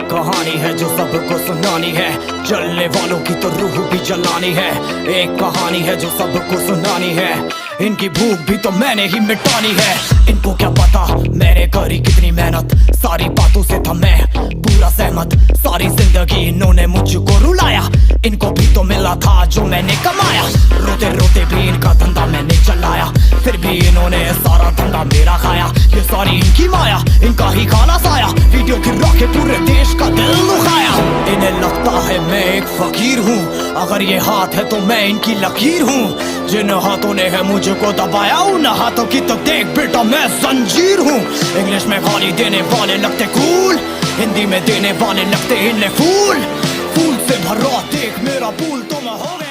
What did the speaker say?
कहानी है जो सबको सुनानी है, जलने वालों की तो रूह भी जलानी है। एक कहानी है जो सबको सुनानी है, इनकी भूख भी तो मैंने ही मिटानी है। इनको क्या पता मैंने करी कितनी मेहनत, सारी बातों से था मैं पूरा सहमत। सारी जिंदगी इन्होंने मुझको रुलाया, इनको भी तो मिला था जो मैंने कमाया। रोते रोते भी इनका धंधा मैंने चलाया, फिर भी इन्होंने सारा धंधा मेरा खाया। ये सारी इनकी माया, इनका ही खाना साया, वीडियो गिरा के पूरे देश का दिल दुखाया। इन्हें लगता है मैं एक फकीर हूँ, अगर ये हाथ है तो मैं इनकी लकीर हूँ। जिन हाथों ने है मुझको दबाया, उन हाथों की तो देख बेटा मैं जंजीर हूँ। इंग्लिश में गाली देने वाले लगते कूल, हिंदी में देने वाले लगते इन्हें फूल। फूल से भरा देख मेरा फूल तो मैं हो गया।